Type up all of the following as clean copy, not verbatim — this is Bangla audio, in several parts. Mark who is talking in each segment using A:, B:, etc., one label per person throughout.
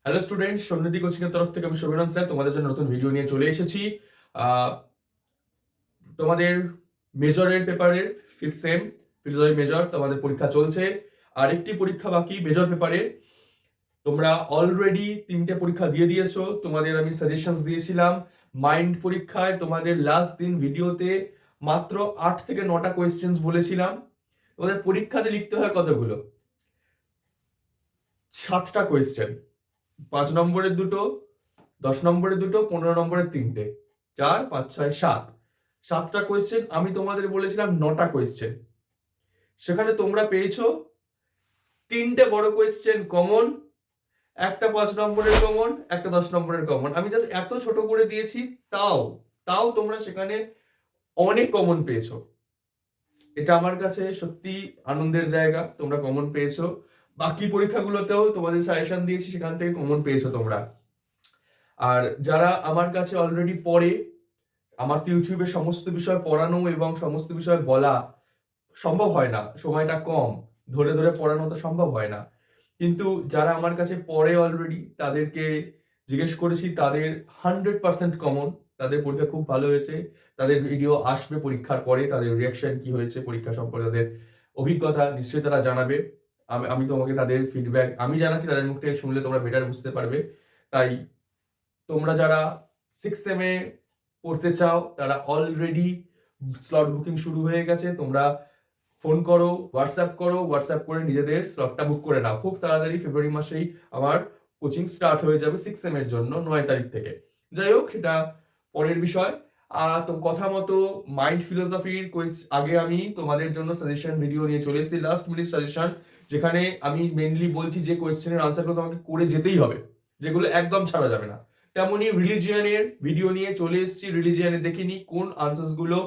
A: হ্যালো স্টুডেন্ট, সমৃদ্ধি কোচিং এর তরফ থেকে আমি শোভনন স্যার তোমাদের জন্য নতুন ভিডিও নিয়ে চলে এসেছি। তোমাদের মেজরের পেপারের 5th সেম ফিলোসফি মেজর তোমাদের পরীক্ষা চলছে। আর একটি পরীক্ষা বাকি মেজর পেপারে। তোমরা অলরেডি 3টে পরীক্ষা দিয়ে দিয়েছো। তোমাদের আমি সাজেশনস দিয়েছিলাম মাইন্ড পরীক্ষায় তোমাদের লাস্ট দিন ভিডিওতে মাত্র 8 থেকে 9টা কোয়েশ্চেন্স বলেছিলাম। তোমাদের পরীক্ষাতে লিখতে হয় কতগুলো? 7টা কোয়েশ্চেন। 5 নম্বরের দুটো, 10 নম্বরের দুটো, 15 নম্বরের 3টে, 4 5 6 7, 7টা কোয়েশ্চেন। আমি তোমাদের বলেছিলাম 9টা কোয়েশ্চেন। সেখানে তোমরা পেয়েছো 3টে বড় কোয়েশ্চেন কমন, একটা 5 নম্বরের কমন, একটা 10 নম্বরের কমন। আমি জাস্ট এত ছোট করে দিয়েছি, তাও তাও তোমরা সেখানে অনেক কমন পেয়েছো। এটা আমার কাছে সত্যি আনন্দের জায়গা, তোমরা কমন পেয়েছো। বাকি পরীক্ষাগুলোতেও তোমাদের সাজেশন দিয়েছি, সেখান থেকে কমন পেয়েছো তোমরা। আর যারা আমার কাছে অলরেডি পড়ে, আমার তো ইউটিউবে সমস্ত বিষয় পড়ানো এবং সমস্ত বিষয় বলা সম্ভব হয় না, সময়টা কম, ধরে ধরে পড়ানো তো সম্ভব হয় না। কিন্তু যারা আমার কাছে পড়ে অলরেডি, তাদেরকে জিজ্ঞেস করেছি, তাদের 100% কমন, তাদের পরীক্ষা খুব ভালো হয়েছে। তাদের ভিডিও আসবে পরীক্ষার পরে, তাদের রিয়াকশন কি হয়েছে পরীক্ষা সম্পর্কে, তাদের অভিজ্ঞতা নিশ্চয়ই তারা জানাবে। আমি তোমাকে তাদের ফিডব্যাক আমি জানাচ্ছি, তাদের মুখ থেকে শুনলে তোমরা বেটার বুঝতে পারবে। তাই তোমরা যারা 6 সেমে পড়তে চাও, তারা অলরেডি স্লট বুকিং শুরু হয়ে গেছে। তোমরা ফোন করো, হোয়াটসঅ্যাপ করে নিজেদের স্লটটা বুক করে নাও। খুব তাড়াতাড়ি ফেব্রুয়ারি মাসেই আমার কোচিং স্টার্ট হয়ে যাবে 6 সেমের জন্য 9 তারিখ থেকে। যাই হোক, সেটা পরের বিষয়। তো কথা মতো মাইন্ড ফিলোসফির আগে আমি তোমাদের জন্য সাজেশন ভিডিও নিয়ে চলে এসেছি, লাস্ট মিনিট সাজেশন, যেখানে আমি মেইনলি বলছি যে কোয়েশ্চেনের আনসারগুলো তোমাকে করে যেতেই হবে, যেগুলো একদম ছাড়া যাবে না। তেমনি রিলিজিয়ানের ভিডিও নিয়ে চলে এসেছি, রিলিজিয়ানে দেখিনি কোন আনসার্স গুলো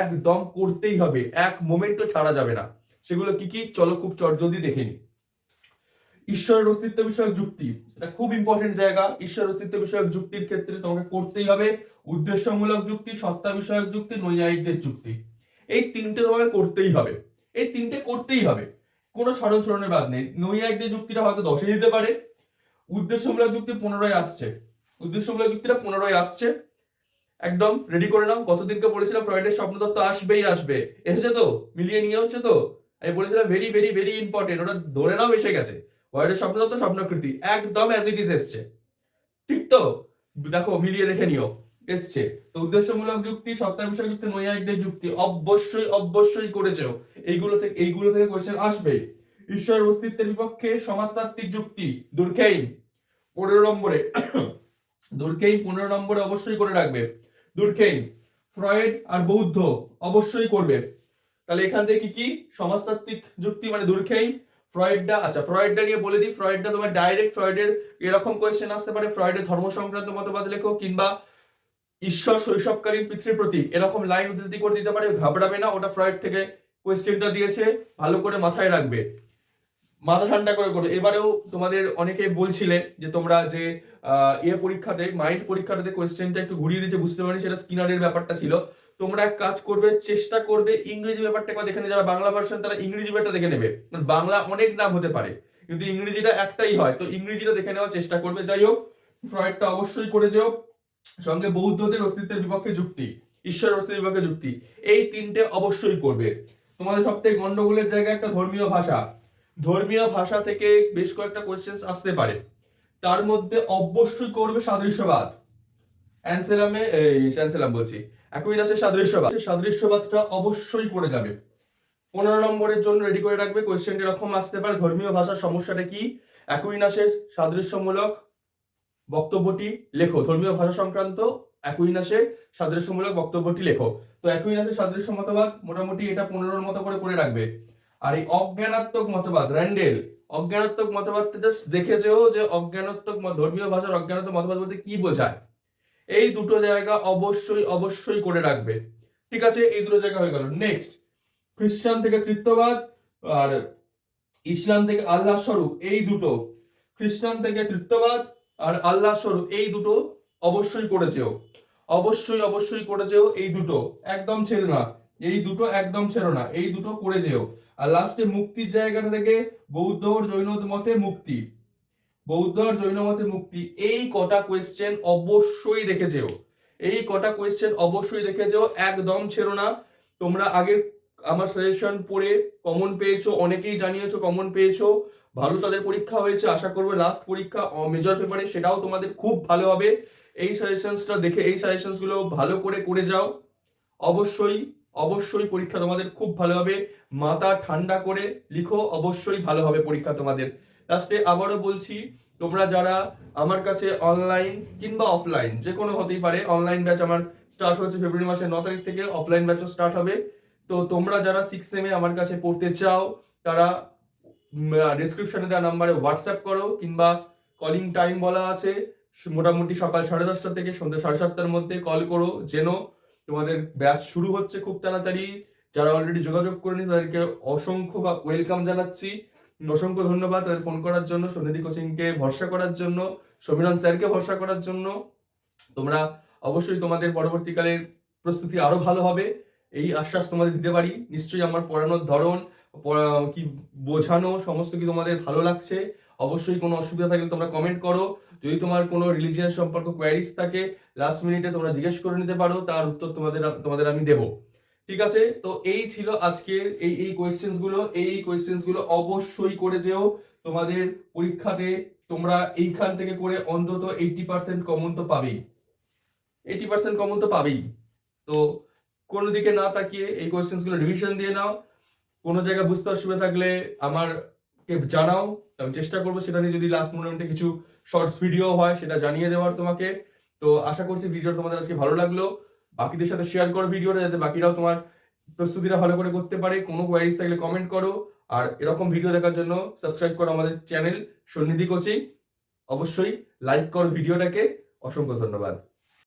A: একদম করতেই হবে, এক মোমেন্টও ছাড়া যাবে না। সেগুলো কি কি, চলো খুব চটজলদি দেখে নি। ঈশ্বরের অস্তিত্ব বিষয়ক যুক্তি, এটা খুব ইম্পর্টেন্ট জায়গা। ঈশ্বরের অস্তিত্ব বিষয়ক যুক্তির ক্ষেত্রে তোমাকে করতেই হবে উদ্দেশ্যমূলক যুক্তি, সত্তা বিষয়ক যুক্তি, নৈয়ায়িকদের যুক্তি। এই 3টে তোমাকে করতেই হবে, এই 3টে করতেই হবে, কোনো স্মরণচরণের বাদ নেই। নৈয়ায়িকদের যুক্তিটা হয়তো 10-এ দিতে পারে, উদ্দেশ্যমূলক যুক্তি 15-এ আসছে, উদ্দেশ্যমূলক যুক্তিটা 15-এ আসছে। একদম রেডি করে নাও। কতদিনকে বলেছিলাম ফ্রয়েডের স্বপ্নতত্ত্ব আসবেই আসবে, এসেছে তো? মিলিয়ে নিয়ে হচ্ছে তো? আমি বলেছিলাম ভেরি ভেরি ভেরি ইম্পর্টেন্ট, ওটা ধরে নাও এসে গেছে। ফ্রয়েডের স্বপ্নতত্ত্ব, স্বপ্নকৃতি একদম অ্যাজ ইট ইজ এসছে, ঠিক তো? দেখো মিলিয়ে দেখে নিও, এসছে তো। উদ্দেশ্যমূলক যুক্তি, সত্তা বিষয়ক যুক্তি, নৈয়ায়িকদের যুক্তি অবশ্যই অবশ্যই করেছো। এইগুলো থেকে কোশ্চেন আসবে। ঈশ্বরের অস্তিত্বের বিপক্ষে সমাজতাত্ত্বিক যুক্তি, দুর্খেইম 15 নম্বরে দুর্খেইম 15 নম্বরে অবশ্যই করে রাখবে। দুর্খেইম, ফ্রয়েড আর বৌদ্ধ অবশ্যই করবে। তাহলে এখান থেকে কি কি সমাজতাত্ত্বিক যুক্তি মানে দুর্খেইম, ফ্রয়েডটা। আচ্ছা, ফ্রয়েডটা নিয়ে বলে দিই। ফ্রয়েডটা তোমার ডাইরেক্ট ফ্রয়েডের এরকম কোয়েশ্চেন আসতে পারে, ফ্রয়েডের ধর্ম সংক্রান্ত মতবাদ লেখো, কিংবা ঈশ্বর শৈশবকালীন পিতৃর প্রতীক, এরকম লাইন উদ্ধৃতি করে দিতে পারে। ঘাবড়াবে না, ওটা ফ্রয়েড থেকে কোয়েশ্চেনটা দিয়েছে, ভালো করে মাথায় রাখবে, মাথা ঠান্ডা করে করো। এবারেও তোমাদের অনেকে বলছিলে যে তোমরা যে পরীক্ষাতে মাইন্ড পরীক্ষাটাতে কোয়েশ্চেনটা একটু ঘুরিয়ে দিচ্ছে, বুঝতে পারিনি, সেটা স্কিনারের ব্যাপারটা ছিল। তোমরা এক কাজ করবে, চেষ্টা করবে ইংরেজি ব্যাপারটা একবার দেখে নেবে। যারা বাংলা ভার্সন তারা ইংরেজি ব্যাপারটা দেখে নেবে, বাংলা অনেক নাম হতে পারে কিন্তু ইংরেজিটা একটাই হয়, তো ইংরেজিটা দেখে নেওয়ার চেষ্টা করবে। যাই হোক, ফ্রয়েডটা অবশ্যই করে যেও। সঙ্গে বৌদ্ধদের অস্তিত্বের বিপক্ষে যুক্তি, ঈশ্বরের অস্তিত্বের বিপক্ষে যুক্তি, এই 3টে অবশ্যই করবে। তোমাদের সব থেকে গন্ডগোলের জায়গা একটা ধর্মীয় ভাষা। ধর্মীয় ভাষা থেকে বেশ কয়েকটা কোয়েশ্চেন আসতে পারে, তার মধ্যে অবশ্যই করবে সাদৃশ্যবাদ। অ্যানসেলাম বলছি, অ্যাকুইনাসের সাদৃশ্যবাদ, সাদৃশ্যবাদটা অবশ্যই করে যাবে। 15 নম্বরের জন্য রেডি করে রাখবে। কোয়েশ্চেনটা এরকম আসতে পারে, ধর্মীয় ভাষার সমস্যাটা কি, অ্যাকুইনাসের সাদৃশ্যমূলক বক্তব্যটি লেখো। ধর্মীয় ভাষা সংক্রান্ত অ্যাকুইনাসের সাদৃশ্যমূলক বক্তব্যটি লেখো। তো অ্যাকুইনাসের সাদৃশ্য মতবাদ মোটামুটি এটা 15-র মতো করে রাখবে। আর এই অজ্ঞানাত্মক মতবাদ, র্যান্ডেল অজ্ঞানাত্মক মতবাদটা জাস্ট দেখেছেও যে অজ্ঞানাত্মক ধর্মীয় ভাষার অজ্ঞানাত্মক মতবাদ বলতে কি বোঝায়। এই দুটো জায়গা অবশ্যই অবশ্যই করে রাখবে। ঠিক আছে, এই দুটো জায়গা হয়ে গেল। নেক্সট, খ্রিস্টান থেকে তৃত্ববাদ আর ইসলাম থেকে আল্লাহ স্বরূপ, এই দুটো, খ্রিস্টান থেকে তৃত্ববাদ আর আল্লাহ স্বরূপ, এই দুটো অবশ্যই করেছেও, অবশ্যই অবশ্যই করেছেও। এই দুটো একদম ছেড়ো না, এই দুটো একদম ছেড়ো না, এই দুটো করেছেও। আর লাস্টে মুক্তির জায়গাটা থেকে বৌদ্ধ জৈন মতে মুক্তি, বৌদ্ধ আর জৈন মতে মুক্তি, এই কটা কোয়েশ্চেন অবশ্যই দেখে যেও, এই কটা কোয়েশ্চেন অবশ্যই দেখে যেও, একদম ছেড়ো না। তোমরা আগের আমার সাজেশন পড়ে কমন পেয়েছো, অনেকেই জানিয়েছো কমন পেয়েছো, ভালো তাদের পরীক্ষা হয়েছে, আশা করবো লাস্ট পরীক্ষা মেজর পেপারে সেটাও তোমাদের খুব ভালো হবে। এই সাজেশনসটা দেখে এই সাজেশনস গুলো ভালো করে করে যাও, অবশ্যই অবশ্যই পরীক্ষা তোমাদের খুব ভালো হবে। মাথা ঠান্ডা করে লিখো, অবশ্যই ভালো হবে পরীক্ষা তোমাদের। লাস্টে আবারও বলছি, তোমরা যারা আমার কাছে অনলাইন কিংবা অফলাইন যে কোনো হতেই পারে, অনলাইন ব্যাচ আমার স্টার্ট হচ্ছে ফেব্রুয়ারি মাসের 9 তারিখ থেকে, অফলাইন ব্যাচও স্টার্ট হবে। তো তোমরা যারা 6 সেমে আমার কাছে পড়তে চাও তারা ডিসক্রিপশনে দেওয়া নাম্বারে হোয়াটসঅ্যাপ করো, কিংবা কলিং টাইম বলা আছে, মোটামুটি সকাল 10:30 থেকে সন্ধ্যা 7:30-র মধ্যে কল করো, যেন তোমাদের ব্যাচ শুরু হচ্ছে খুব তাড়াতাড়ি। যারা অলরেডি যোগাযোগ করেনি তাদেরকে অসংখ্য বা ওয়েলকাম জানাচ্ছি, অসংখ্য ধন্যবাদ তাদের ফোন করার জন্য, সন্নিধি কোচিংকে ভরসা করার জন্য, সমীরণ স্যারকে ভরসা করার জন্য। তোমরা অবশ্যই তোমাদের পরবর্তীকালের প্রস্তুতি আরো ভালো হবে, এই আশ্বাস তোমাদের দিতে পারি। নিশ্চয়ই আমার পড়ানোর ধরন, কি বোঝানো সমস্ত কি তোমাদের ভালো লাগছে। অবশ্যই কোনো অসুবিধা থাকলে তোমরা কমেন্ট করো, যদি তোমার কোনো রিলিজিয়ান সম্পর্ক কোয়ারিজ থাকে লাস্ট মিনিটে তোমরা জিজ্ঞেস করে নিতে পারো, তার উত্তর তোমাদের আমি দেবো। ঠিক আছে, তো এই ছিল আজকের এই কোয়েশ্চেন্স গুলো অবশ্যই করে যেও তোমাদের পরীক্ষাতে। তোমরা এইখান থেকে করে অন্তত 80% কমন তো পাবেই, 80% কমন তো পাবেই। তো কোনো দিকে না তাকিয়ে এই কোয়েশ্চেন্স গুলো রিভিশন দিয়ে নাও। কোনো জায়গায় বুঝতে অসুবিধা থাকলে আমারকে জানাও, আমি চেষ্টা করবো সেটা নিয়ে যদি লাস্ট মোমেন্টে কিছু শর্টস ভিডিও হয় সেটা জানিয়ে দেওয়ার তোমাকে। তো আশা করছি ভিডিওটা তোমাদের আজকে ভালো লাগলো, বাকিদের সাথে শেয়ার করো ভিডিওটা, যাতে বাকিরাও তোমার প্রস্তুতিটা ভালো করে করতে পারে। কোনো কোয়ারিজ থাকলে কমেন্ট করো, আর এরকম ভিডিও দেখার জন্য সাবস্ক্রাইব করো আমাদের চ্যানেল সন্নিধি কোচিং, অবশ্যই লাইক করো ভিডিওটাকে। অসংখ্য ধন্যবাদ।